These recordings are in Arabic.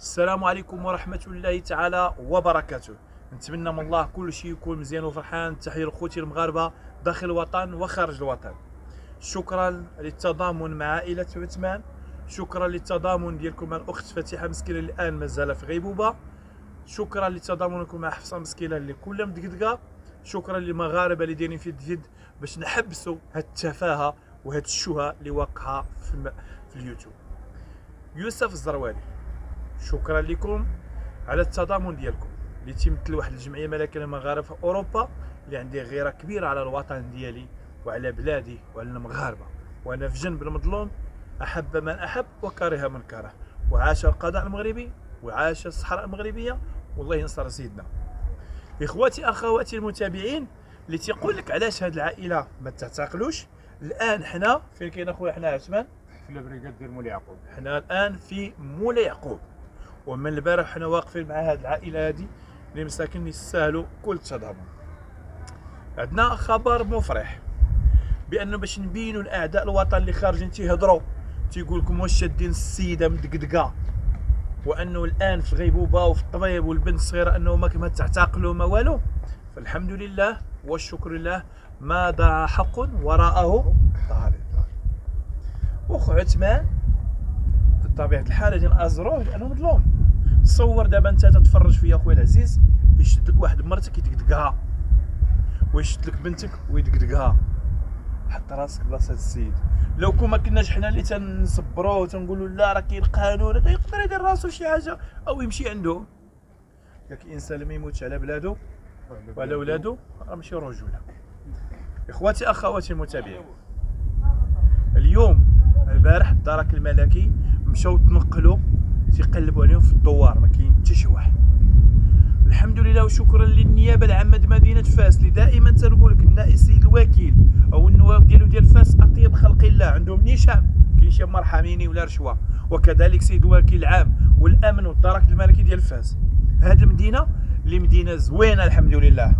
السلام عليكم ورحمة الله تعالى وبركاته. نتمنى من الله كل شيء يكون مزيان وفرحان. تحية لخوتي المغاربة داخل الوطن وخارج الوطن. شكرا للتضامن مع عائلة عثمان، شكرا للتضامن ديالكم مع الأخت فاتحة مسكينة اللي الآن مازال في غيبوبة، شكرا لتضامنكم مع حفصة مسكينة اللي كلها مدقدقة، شكرا للمغاربة اللي دايرين في الجد باش نحبسوا هاد التفاهة وهاد الشهى اللي واقعة في اليوتيوب. يوسف الزروالي، شكرا لكم على التضامن ديالكم اللي تيمثل واحد الجمعيه ملكيه للمغاربه في اوروبا اللي عندي غيره كبيره على الوطن ديالي وعلى بلادي وعلى المغاربه، وانا في جنب المظلوم. احب من احب وكره من كره، وعاش القضاء المغربي وعاش الصحراء المغربيه، والله ينصر سيدنا. اخواتي اخواتي المتابعين اللي تيقول لك علاش هاد العائله ما تعتقلوش، الان حنا فين كاين اخويا؟ حنا عثمان في البريكاد ديال مولاي يعقوب. حنا الان في مولاي يعقوب، ومن البارح حنا واقفين مع هذه العائله هذه اللي مساكن يستاهلوا كل التضامن. عندنا خبر مفرح بانه باش نبينوا لاعداء الوطن اللي خارجين تيهضروا تيقول لكم واش شادين السيده مدقدقه، وانه الان في غيبوبه وفي الطبيب والبنت الصغيره انه ما تعتقلوا ما والو. فالحمد لله والشكر لله، ما ضاع حق وراءه طالب. وخو عثمان بطبيعه الحال غادي نازروه لانه مظلوم. تصور دابا انت تتفرج فيا اخويا العزيز، يشد لك واحد مرتك يدقدقها، ويشد لك بنتك ويدقدقها. حط راسك بلاصه السيد. لو كون ما كناش حنا اللي تنصبروه وتنقولوا لا راه كاين قانون، هذا يقدر يدير راسو شي حاجه او يمشي عنده. ياك الانسان لما يموتش على بلادو وعلى ولادو راه ماشي رجوله. اخواتي اخواتي المتابعين، اليوم البارح الدرك الملكي مشاو تنقلوا تيقلبوا عليهم في الدوار، ما كاين حتى شي واحد. الحمد لله وشكرا للنيابه العامه مدينه فاس اللي دائما تنقول لك النائب السيد الوكيل او النواب ديال فاس اطيب خلق الله، عندهم نيشان، كاين شي مرحميني ولا رشوه، وكذلك سيد الوكيل العام والامن والدرك الملكي ديال فاس. هذه المدينه اللي مدينه زوينه الحمد لله،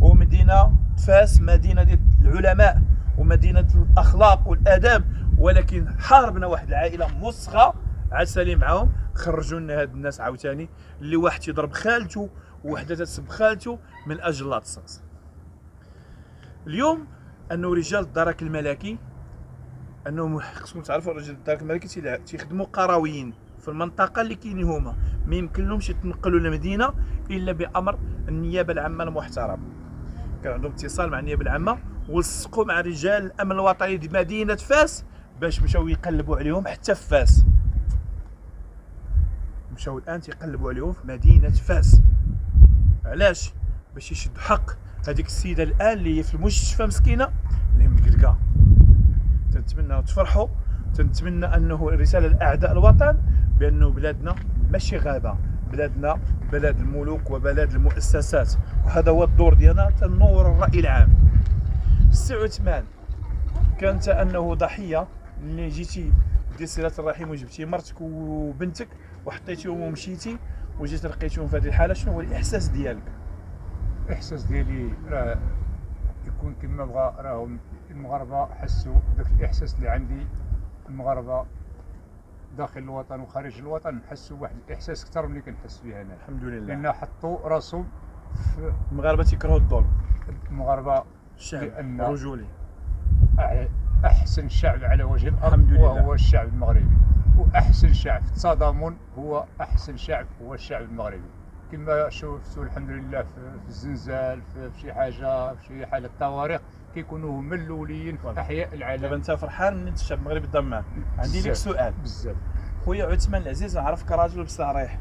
ومدينه فاس مدينه ديال العلماء ومدينه الاخلاق والاداب، ولكن حاربنا واحد العائله مسخه عسلي معاهم، خرجوا لنا هاد الناس عاوتاني اللي واحد تيضرب خالته ووحده تسب خالته من اجل لاتصاص. اليوم انه رجال الدرك الملكي، انهم خصكم تعرفوا رجال الدرك الملكي تيخدموا قرويين في المنطقه اللي كاينين هما، ما يمكن لهمش يتنقلوا للمدينه الا بامر النيابه العامه المحترمه. كان عندهم اتصال مع النيابه العامه ولصقوا مع رجال الامن الوطني ديال مدينه فاس باش مشاو يقلبوا عليهم حتى في فاس. مشاو الان تيقلبوا عليهم في مدينه فاس. علاش؟ باش يشدوا حق هذيك السيده الان اللي هي في المستشفى مسكينه اللي مدقدقه. تنتمنى تفرحوا، تنتمنى انه رساله لاعداء الوطن بانه بلادنا ماشي غابه، بلادنا بلد الملوك وبلد المؤسسات، وهذا هو الدور ديالنا تنور الراي العام. السي عثمان، كانت انه ضحيه اللي جيتي دير صله الرحم وجبتي مرتك وبنتك وحطيتيهم ومشيتي وجيت لقيتيهم في هذه الحاله، شنو هو الاحساس ديالك؟ الاحساس ديالي راه يكون كما بغا، راهم المغاربه حسوا داك الاحساس اللي عندي. المغاربه داخل الوطن وخارج الوطن حسوا واحد الاحساس اكثر من اللي كنحس فيه انا. الحمد لله، لان حطوا راسهم في المغاربه تيكرهوا الظلم. المغاربه الشعب لأن رجولي، احسن شعب على وجه الارض الحمد لله. وهو الشعب المغربي، واحسن شعب في التضامن هو احسن شعب هو الشعب المغربي. كما شفتوا الحمد لله في الزلزال، في شي حاجه، في شي حاله طوارئ كيكونوا هما الاوليين في احياء العالم. دابا انت فرحان من الشعب المغربي ضم معك. عندي لك سؤال بزاف. خويا عثمان العزيز، نعرفك راجل بصريح،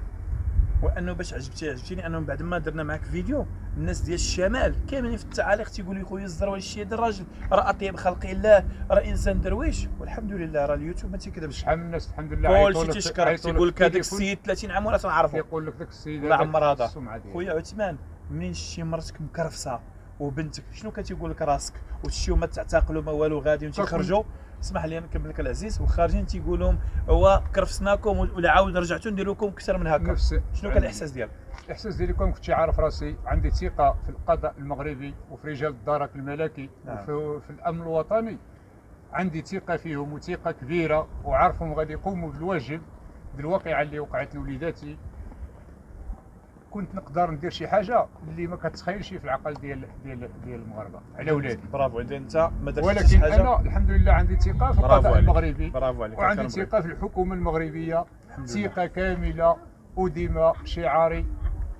وانه باش عجبتيني انه بعد ما درنا معك فيديو الناس ديال الشمال كاملين في التعاليق تيقولوا لي خويا الزروالي الشي هذا الراجل راه اطيب خلق الله، راه انسان درويش. والحمد لله راه اليوتيوب ما تيكذبش. شحال من الناس الحمد لله كلشي تيشكرك، تيقول لك هذاك السيد 30 عام ولا تنعرفو، يقول لك داك السيد الله عمر هذا. السمعه ديالو. خويا عثمان، منين شتي مرتك مكرفسه وبنتك شنو كتيقول لك راسك؟ وتشتيو ما تعتقلوا ما والو غاديين تيخرجوا، اسمح لي نكمل لك العزيز، وخارجين تيقول لهم هو كرفسناكم ولا عاود رجعتوا ندير لكم اكثر من هكا. شنو كان الاحساس ديالك؟ الاحساس ديالي كنت عارف راسي عندي ثقه في القضاء المغربي وفي رجال الدرك الملكي. نعم. وفي الامن الوطني عندي ثقه فيهم وثقه كبيره، وعارفهم غادي يقوموا بالواجب الواقعه اللي وقعت لوليداتي كنت نقدر ندير شي حاجه اللي ما كتخيلش في العقل ديال المغاربه على ولادي. برافو، اذا انت ما درتش ولكن حاجه. انا الحمد لله عندي ثقه في القضاء المغربي، برافو عليك، وعندي ثقه في الحكومه المغربيه، ثقه كامله. وديما شعاري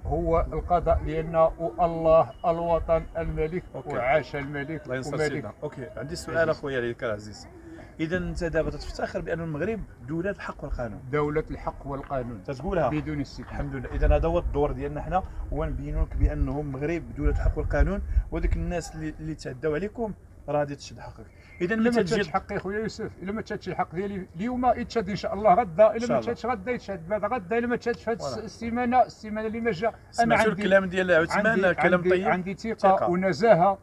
هو القضاء ديالنا، والله الوطن الملك. وعاش الملك الله ينصر وملك. سيدنا. اوكي، عندي سؤال اخويا عليك العزيز. اذا انت دابا تفتخر بان المغرب دوله الحق والقانون، دوله الحق والقانون تتقولها بدون استثناء. الحمد لله. اذا هذا هو الدور ديالنا حنا، هو نبينوا لك بانه المغرب دوله الحق والقانون، وديك الناس اللي تعداو عليكم راه غادي تشد حقك. اذا الا ما تشادش حقي خويا يوسف، الا ما تشادش الحق ديالي اليوم يتشاد ان شاء الله غدا، الا ما تشادش غدا يتشاد بعد غدا، الا ما تشادش في هذه السيمانه اللي ما جا. انا عندي الكلام ديال عثمان، كلام طيب. عندي ثقه ونزاهه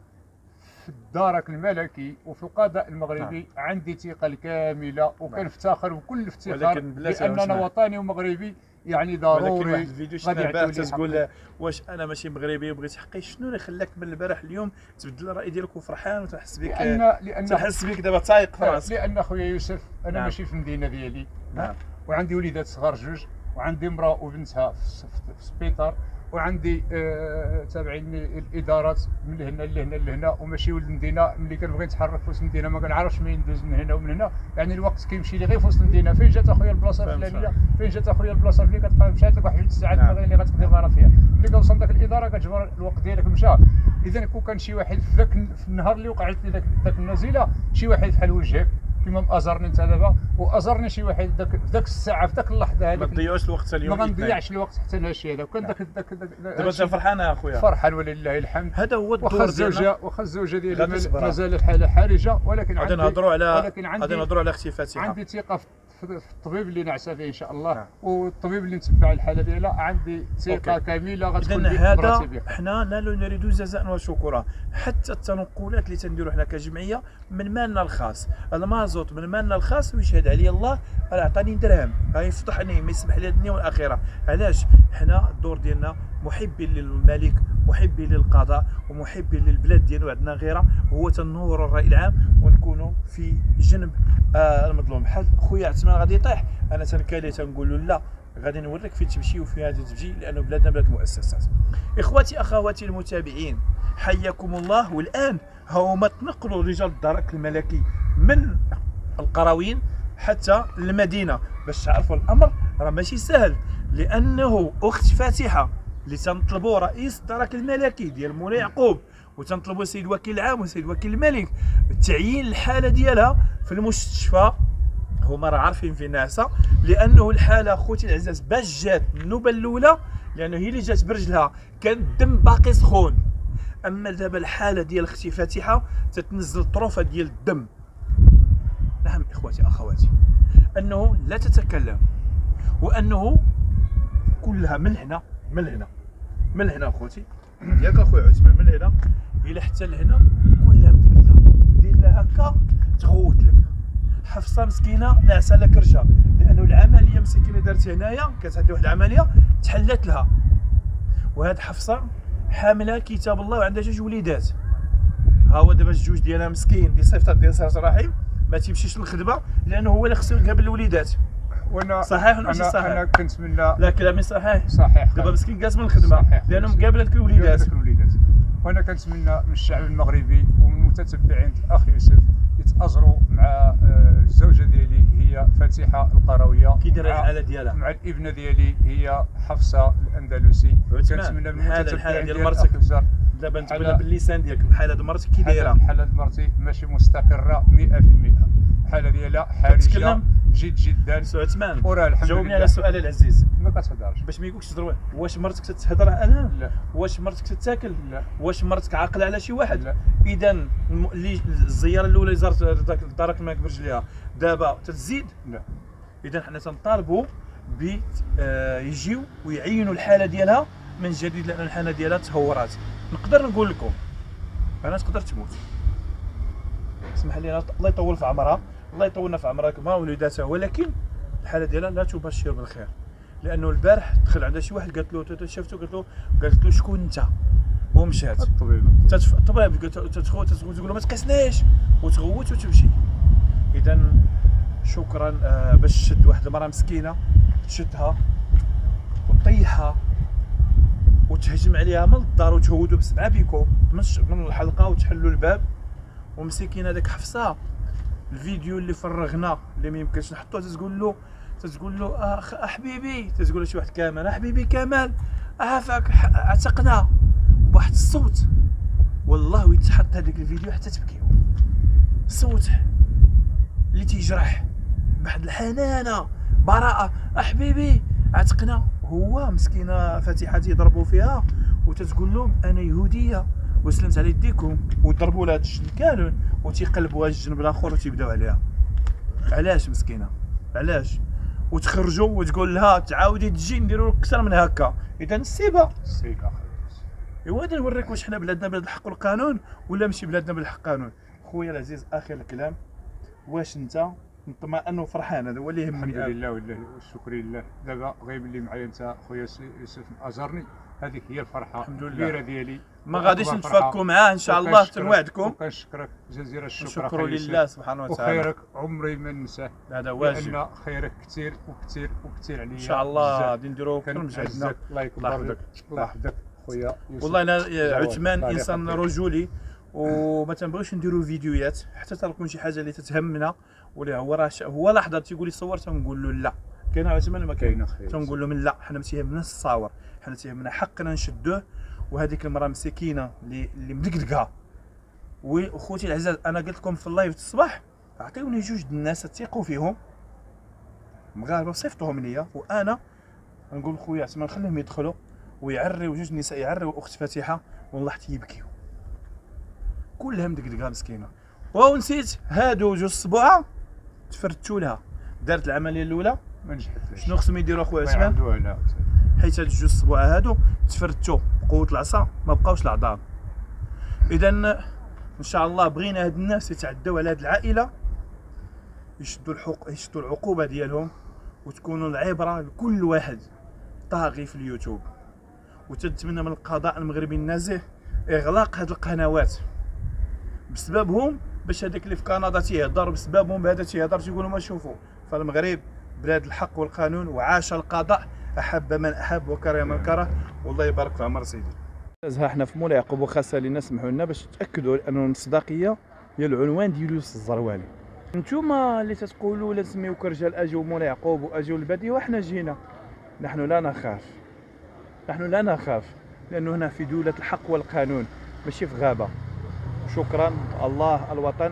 في الدرك الملكي وفي القضاء المغربي. عندي ثقه الكامله وكنفتخر بكل افتخار باننا وطني ومغربي. يعني ضروري. ولكن واحد الفيديو شفنا البارح تقول واش انا ماشي مغربي وبغيت حقي. شنو اللي خلاك من البارح اليوم تبدل الراي ديالك وفرحان وتحس بك؟ لأن تحس بك دابا تايق في راسك. لان خويا يوسف انا ماشي في المدينه ديالي. وعندي وليدات صغار جوج، وعندي امراه وبنتها في السبيطار، وعندي تابعيني الادارات من هنا لهنا لهنا، وماشي ولد المدينه. ملي كنبغي نتحرك في وسط المدينه ما كنعرفش منين ندوز من هنا ومن هنا. يعني الوقت كيمشي لي غير في وسط المدينه. فين جات اخويا البلاصه الفلانيه، فين جات اخويا البلاصه اللي كتبقى مشات لك واحد 2 ساعات اللي غتقضي غير فيها. ملي كنوصل لذاك الاداره كتجبر الوقت ديالك مشى. اذا كون كان شي واحد في النهار اللي وقعت لي ذاك النزيله، شي واحد بحال وجهك كيما مازرني انت دابا، وازرني شي واحد في ذاك الساعه، في ذاك اللحظه هذيك، ما تضيعوش الوقت اليوم. ما غنضيعش الوقت حتى انا شي هذا. وكان ذاك دابا انت فرحان اخويا؟ فرحان ولله الحمد. هذا هو الدور ديالنا. واخا الزوجه ديالي مازال الحاله حرجه، ولكن غادي نهضروا على اختفاتها. عندي ثقه في الطبيب اللي نعسى فيه ان شاء الله. والطبيب اللي نتبع الحاله ديالها عندي ثقه كامله غتكون هذا. حنا لا نريد جزاء وشكرا. حتى التنقلات اللي تنديروا حنا كجمعيه من مالنا الخاص، المازوت من مالنا الخاص، ويشهد علي الله راه عطاني درهم غيفضحني ما يسمح لي الدنيا والاخره. علاش؟ حنا الدور ديالنا محبين للملك، محبين للقضاء، ومحبين للبلاد ديالو. عندنا غيره هو تنور الراي العام ونكونوا في جنب المظلوم. بحال خويا عثمان غادي يطيح، انا تنكالي تنقول له لا، غادي نوريك فين تمشي وفين غادي تجي، لانه بلادنا بلاد مؤسسات. اخواتي اخواتي المتابعين، حياكم الله. والان هما تنقلوا رجال الدرك الملكي من القراوين حتى المدينه. باش تعرفوا الامر راه ماشي سهل، لانه اخت فاتحه اللي تنطلبوا رئيس الدرك الملكي ديال مولاي يعقوب، وتنطلبوا السيد الوكيل العام والسيد وكيل الملك تعيين الحاله ديالها في المستشفى. هما راه عارفين فين ناعسه، لانه الحاله خوتي العزاز باش جات النوبه الاولى، لانه هي اللي جات برجلها كان الدم باقي سخون. اما دابا الحاله ديال اختي فاتحه تتنزل طروفه ديال الدم. نعم اخواتي اخواتي، انه لا تتكلم، وانه كلها من هنا من هنا اخوتي ياك اخويا عثمان، من هنا الى حتى لهنا كلها مدقدقه. دير لها هكا تغوت لك. حفصه مسكينه ناعسه لها كرشه، لانه العمليه مسكينه دارت هنايا، كانت عندها واحد العمليه تحلت لها. وهاد حفصه حامله كتاب الله وعندها 2 وليدات. ها هو دابا الجوج ديالها مسكين بصفه ديال صله الرحم ما تيمشيش للخدمه، لانه هو اللي خصو يقابل الوليدات. وانا صحيح ولا ماشي صحيح؟ انا كنتمنى. لا كلامي صحيح. صحيح. دابا مسكين جالس من الخدمه لانه مقابل هذوك الوليدات. وانا كنتمنى من الشعب المغربي ومن المتتبعين الاخ يوسف يتاجروا مع الزوجه ديالي هي فاتحه القرويه، كي دايره الحاله ديالها، مع الابنه ديالي هي حفصه الاندلسي. كنتمنى من الحاله ديال مرتك دابا انت باللسان ديالك الحاله ديال مرتك كي دايره؟ الحاله ديال مرتي ماشي مستقره 100%. الحاله ديالها حرجه جدا. سي عثمان وراه الحمد لله. جاوبني على سؤالي العزيز. ما كتهضرش باش ما يقولكش تهضر. واش مرتك تتهضر انا؟ لا. واش مرتك تتاكل؟ لا. واش مرتك عاقله على شي واحد؟ لا. اذا اللي الزياره الاولى اللي زارت داك الدرك الملك برجليها دابا تتزيد؟ لا. اذا حنا تنطالبوا ب يجيو ويعينوا الحاله ديالها من جديد، لان الحاله ديالها تهورات. نقدر نقول لكم انا تقدر تموت، اسمح لي، الله يطول في عمرها، الله يطولنا في عمرك مع وليداتها، ولكن الحاله ديالها لا تبشر بالخير. لانه البارح دخل عندها شي واحد قالت له شفتو، قالت له شكون انت؟ ومشات الطبيب تدخل تقول له ما تقيسنيش وتغوت وتمشي. اذا شكرا باش شد واحد المراه مسكينه تشدها وتطيحها وتهجم عليها من الدار وتهودوا ب7 بيكو من الحلقه وتحلوا الباب. ومسكين هذاك حفصه الفيديو اللي فرغنا اللي ما يمكنش نحطوه تتقول له حبيبي، تتقول له شي واحد كمال حبيبي كمال عافاك عتقنا بواحد الصوت. والله ويتحط هذاك الفيديو حتى تبكيو، صوت اللي تيجرح بواحد الحنانه براءه حبيبي عتقنا. هو مسكينه فاتحه تيضربوا فيها وتتقول لهم انا يهوديه وسلمت على يديكم، وضربوا لها الجن كامل وتيقلبوها الجنب الاخر وتيبداو عليها. علاش مسكينه علاش؟ وتخرجوا وتقول لها تعاودي تجي نديروا لك اكثر من هكا. اذا السيبه ايوا هذا نوريك واش حنا بلادنا بلاد الحق والقانون ولا ماشي بلادنا بلاد الحق والقانون. خويا العزيز اخر الكلام، واش انت مطمئن وفرحان؟ هذا هو اللي يهمني. الحمد لله والشكر لله. دابا غايب اللي معايا انت خويا يوسف اجرني، هذيك هي الفرحه الكبيره ديالي. ما غاديش نتفكوا معاه ان شاء الله، تنوعدكم. وكنشكرك جزيل الشكر. شكرا لله سبحانه وتعالى، وخيرك عمري ما ننساه، هذا واجب، لان خيرك كثير وكثير وكثير عليا. ان شاء الله غادي نديروا اكثر من جهدنا. الله يكبر الله يحفظك خويا يوسف. والله انا عثمان انسان رجولي وما تنبغيش نديرو فيديوهات حتى تكون شي حاجه اللي تتهمنا ولا هو راه هو لحظه تيقول لي صور تنقول له لا. كاين عثمان ما كاين، تنقول له من لا، حنا ما تيهمناش الصور، حنا تيهمنا حقنا نشدوه. وهذيك المراه مسكينه اللي مدقدقه. وخوتي العزاز انا قلت لكم في اللايف الصباح عطيوني جوج الناس تثقوا فيهم مغاربه صيفطوهم ليا، وانا نقول خويا عثمان خليهم يدخلوا ويعريو جوج نساء، يعريو اخت فاتحه والله حتى يبكيو كلها مدقدقه مسكينه. ونسيت هادو جوج السبوعه تفرتوا لها، دارت العمليه الاولى ما نجحتش. شنو خصهم يديروا اخويا عثمان؟ حيت هاد جوج السبوعه هادو تفرتوا بقوه العصا ما بقاوش العظام. اذا ان شاء الله بغينا هاد الناس يتعداو على هاد العائله، يشدوا العقوبه ديالهم وتكونوا العبره لكل واحد طاغي في اليوتيوب. وتتمنى من القضاء المغربي النزيه اغلاق هاد القنوات بسببهم، باش هذاك اللي في كندا تيهضر بسببهم بهذا تيهضر تيقولوا ما شوفوا فالمغرب بلاد الحق والقانون وعاش القضاء، احب من احب وكره من كره. والله يبارك في عمر سيدي. ها حنا في مولاي يعقوب وخاصه لينا سمحوا لنا باش تاكدوا ان المصداقيه ديال العنوان ديال يوسف الزروالي. نتوما اللي تتقولوا لا تسميوك رجال اجيو مولاي يعقوب واجيو الباديه وحنا جينا، نحن لا نخاف، نحن لا نخاف، لانه هنا في دوله الحق والقانون ماشي في غابه. شكرا الله الوطن.